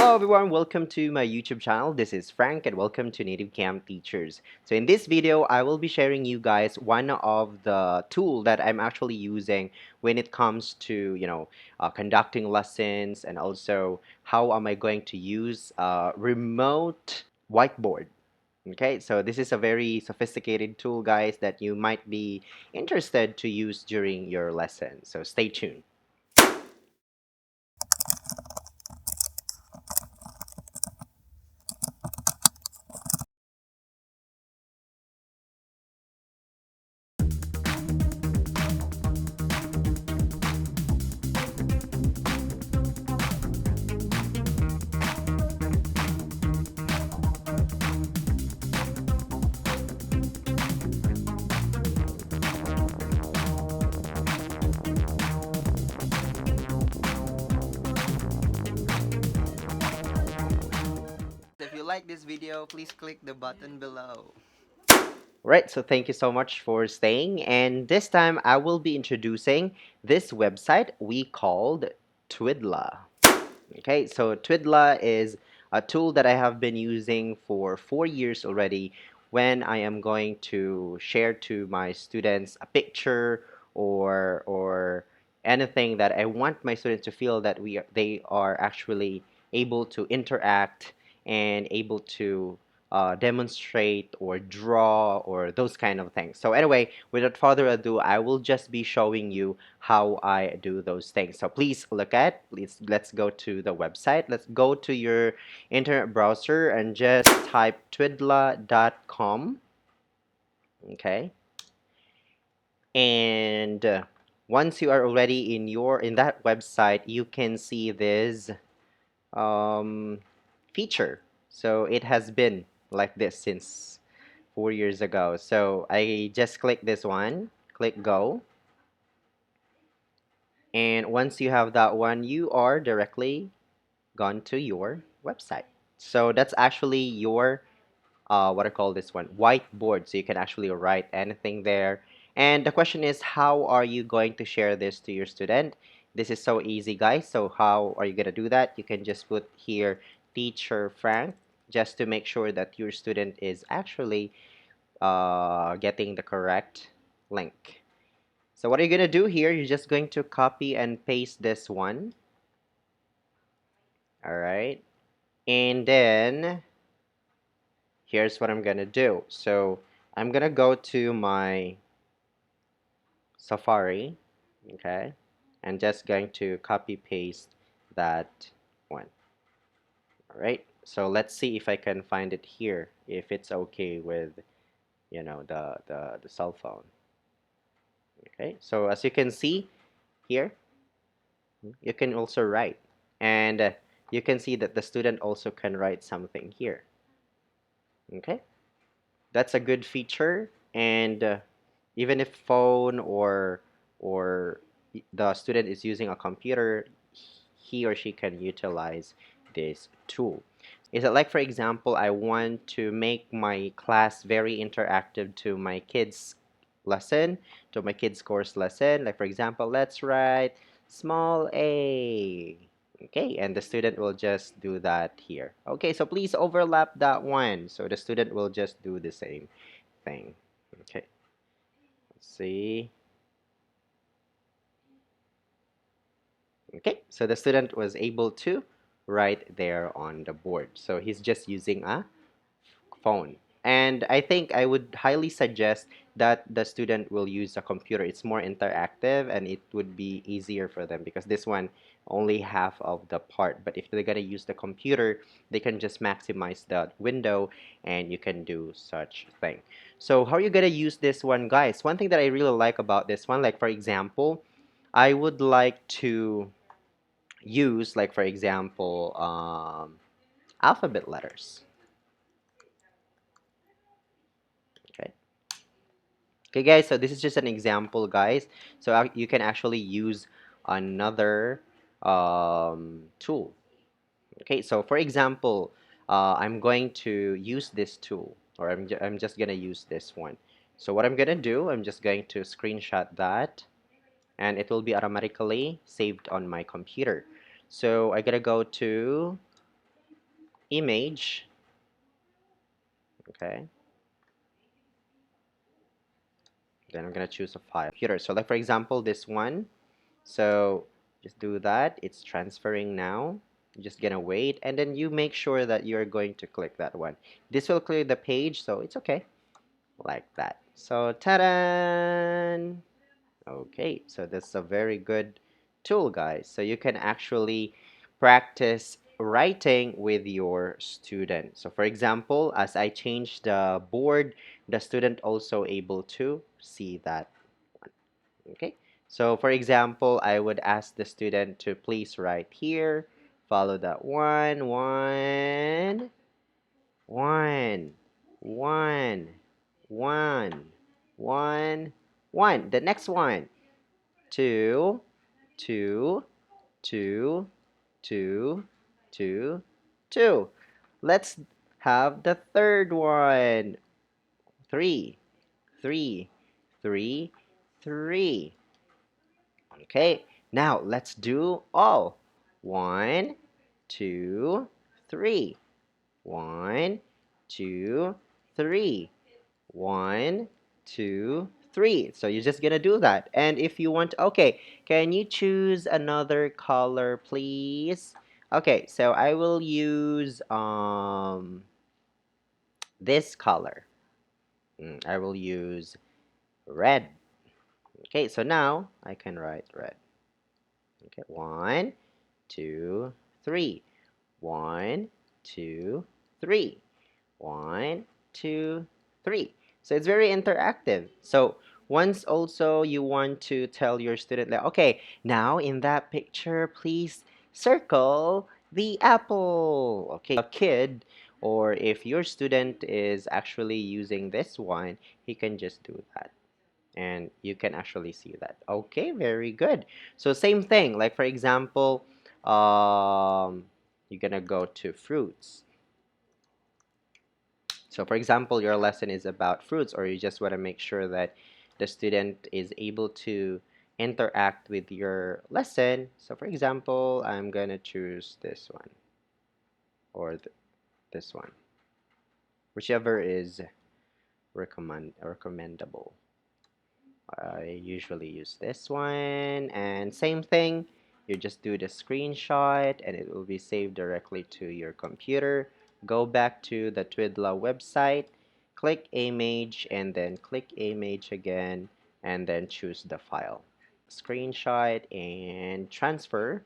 Hello everyone, welcome to my YouTube channel. This is Frank and welcome to NativeCamp Teachers. So in this video, I will be sharing you guys one of the tool that I'm actually using when it comes to, conducting lessons, and also how am I going to use remote whiteboard. Okay, so this is a very sophisticated tool, guys, that you might be interested to use during your lesson. So stay tuned. If you like this video, please click the button below. Right, so thank you so much for staying. And this time I will be introducing this website we called Twiddla. Okay, so Twiddla is a tool that I have been using for 4 years already when I am going to share to my students a picture or anything that I want my students to feel that they are actually able to interact and able to demonstrate or draw or those kind of things. So anyway, without further ado, I will just be showing you how I do those things. So let's go to the website. Let's go to your internet browser and just type twiddla.com. Okay. And once you are already in that website, you can see this um, feature. So it has been like this since 4 years ago. So I just click this one, click go. And once you have that one, you are directly gone to your website. So that's actually your what I call this one, whiteboard. So you can actually write anything there. And the question is, how are you going to share this to your student? This is so easy, guys. So how are you going to do that? You can just put here Teacher Frank, just to make sure that your student is actually getting the correct link. So what are you going to do here? You're just going to copy and paste this one. All right. And then here's what I'm going to do. So I'm going to go to my Safari, okay, and just going to copy paste that one. All right. So let's see if I can find it here, if it's okay with, the cell phone. Okay. So as you can see here, you can also write, and you can see that the student also can write something here. Okay, that's a good feature. And even if phone or the student is using a computer, he or she can utilize this tool. Is it like, for example, I want to make my class very interactive to my kids lesson, to my kids course lesson, like for example, let's write small a. Okay, and the student will just do that here. Okay, so please overlap that one. So the student will just do the same thing. Okay, let's see. Okay, so the student was able to write there on the board. So he's just using a phone. And I think I would highly suggest that the student will use a computer. It's more interactive and it would be easier for them because this one only half of the part. But if they're gonna use the computer, they can just maximize the window and you can do such thing. So how are you gonna use this one, guys? One thing that I really like about this one, like for example, I would like to use, like for example, alphabet letters. Okay. Okay, guys, so this is just an example, guys. So you can actually use another tool. Okay, so for example, I'm going to use this tool, or I'm just gonna use this one. So what I'm gonna do, I'm just going to screenshot that, and it will be automatically saved on my computer. So I gotta go to image. Okay, then I'm gonna choose a file computer. So like for example this one, so just do that. It's transferring now. You're just gonna wait, and then you make sure that you're going to click that one. This will clear the page, so it's okay, like that. So ta-da! Okay, so that's a very good tool, guys. So you can actually practice writing with your student. So for example, as I change the board, the student also able to see that one. Okay, so for example, I would ask the student to please write here, follow that one, one, one, one, one, one, one. The next one. Two, two, two, two, two, two. Let's have the third one. Three, three, three, three. Okay, now let's do all. One, two, three. One, two, three. One, two, three. So you're just gonna do that. And if you want, okay, can you choose another color, please? Okay, so I will use this color. I will use red. Okay, so now I can write red. Okay, one, two, three. One, two, three. One, two, three. So it's very interactive. So once also you want to tell your student that, okay, now in that picture, please circle the apple. Okay, a kid, or if your student is actually using this one, he can just do that. And you can actually see that. Okay, very good. So same thing, like for example, you're gonna go to fruits. So for example, your lesson is about fruits, or you just want to make sure that the student is able to interact with your lesson. So for example, I'm going to choose this one or this one, whichever is recommendable. I usually use this one, and same thing, you just do the screenshot and it will be saved directly to your computer. Go back to the Twiddla website, click image, and then click image again, and then choose the file. Screenshot and transfer,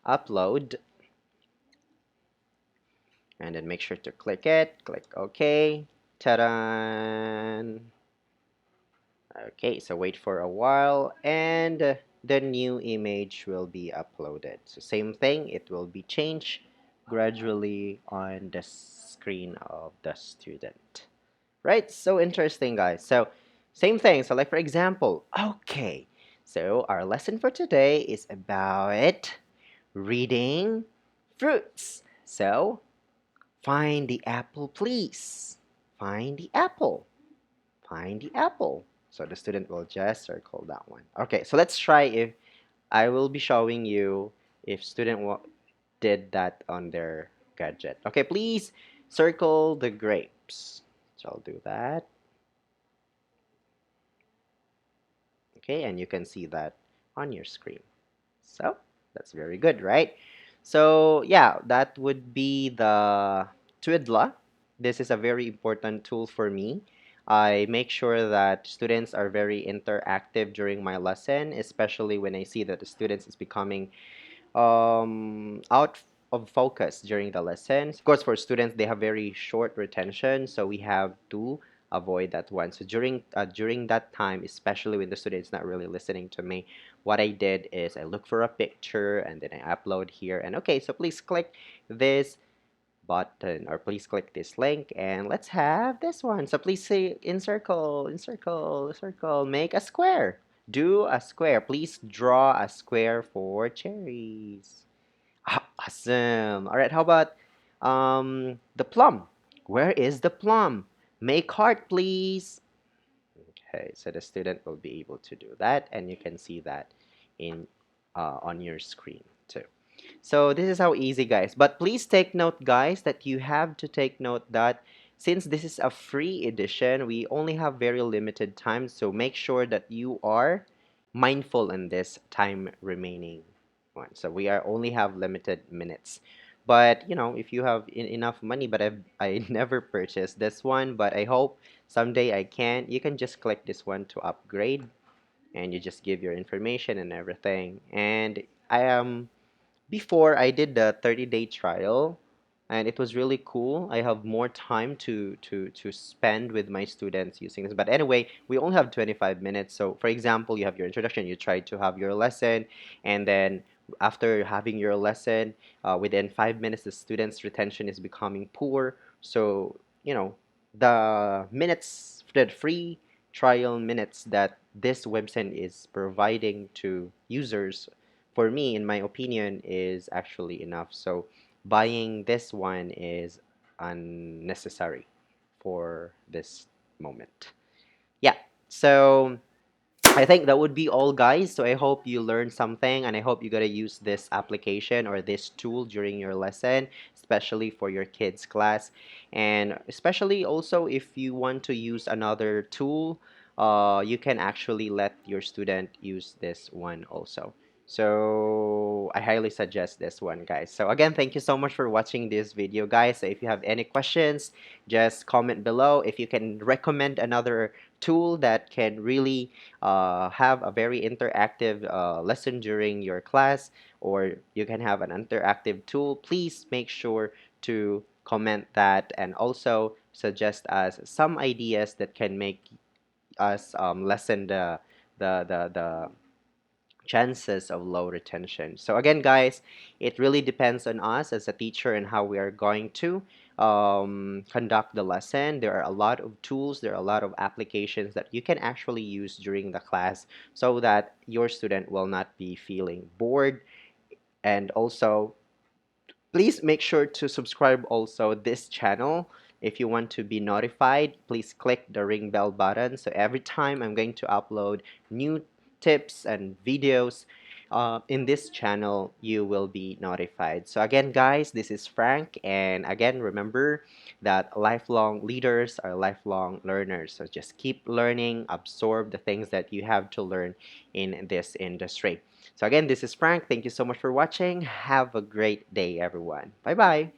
upload, and then make sure to click it, click OK. Ta-da! Okay, so wait for a while and the new image will be uploaded. So same thing, it will be changed gradually on the screen of the student. Right? So interesting, guys. So same thing. So like for example, okay. So our lesson for today is about reading fruits. So find the apple, please. Find the apple. Find the apple. So the student will just circle that one. Okay, so let's try if I will be showing you if student did that on their gadget. Okay, please circle the grapes. So I'll do that. Okay, and you can see that on your screen. So that's very good, right? So yeah, that would be the Twiddla. This is a very important tool for me. I make sure that students are very interactive during my lesson, especially when I see that the students is becoming out of focus during the lessons. Of course, for students, they have very short retention, so we have to avoid that one. So during that time, especially when the student is not really listening to me, what I did is I look for a picture and then I upload here. And okay, so please click this button or please click this link and let's have this one. So please say encircle, encircle, circle, make a square. Do a square. Please draw a square for cherries. Ah, awesome. All right, how about the plum? Where is the plum? Make heart, please. Okay, so the student will be able to do that, and you can see that in on your screen too. So this is how easy, guys. But please take note, guys, that you have to take note that since this is a free edition, we only have very limited time. So make sure that you are mindful in this time remaining one. So we are only have limited minutes. But if you have enough money, but I never purchased this one, but I hope someday I can. You can just click this one to upgrade, and you just give your information and everything. And I am before I did the 30-day trial, and it was really cool. I have more time to spend with my students using this. But anyway, we only have 25 minutes. So for example, you have your introduction, you try to have your lesson, and then after having your lesson, within 5 minutes, the students' retention is becoming poor. So, the minutes, the free trial minutes that this website is providing to users, for me, in my opinion, is actually enough. So buying this one is unnecessary for this moment. Yeah. So I think that would be all, guys. So I hope you learned something, and I hope you're gonna use this application or this tool during your lesson, especially for your kids' class, and especially also if you want to use another tool, you can actually let your student use this one also. So I highly suggest this one, guys. So again, thank you so much for watching this video, guys. So if you have any questions, just comment below. If you can recommend another tool that can really have a very interactive lesson during your class, or you can have an interactive tool, please make sure to comment that and also suggest us some ideas that can make us lessen the chances of low retention. So again, guys, it really depends on us as a teacher and how we are going to conduct the lesson. There are a lot of tools, there are a lot of applications that you can actually use during the class so that your student will not be feeling bored. And also, please make sure to subscribe also this channel. If you want to be notified, please click the ring bell button. So every time I'm going to upload new tips and videos in this channel, you will be notified. So again, guys, this is Frank. And again, remember that lifelong leaders are lifelong learners. So just keep learning, absorb the things that you have to learn in this industry. So again, this is Frank. Thank you so much for watching. Have a great day, everyone. Bye bye.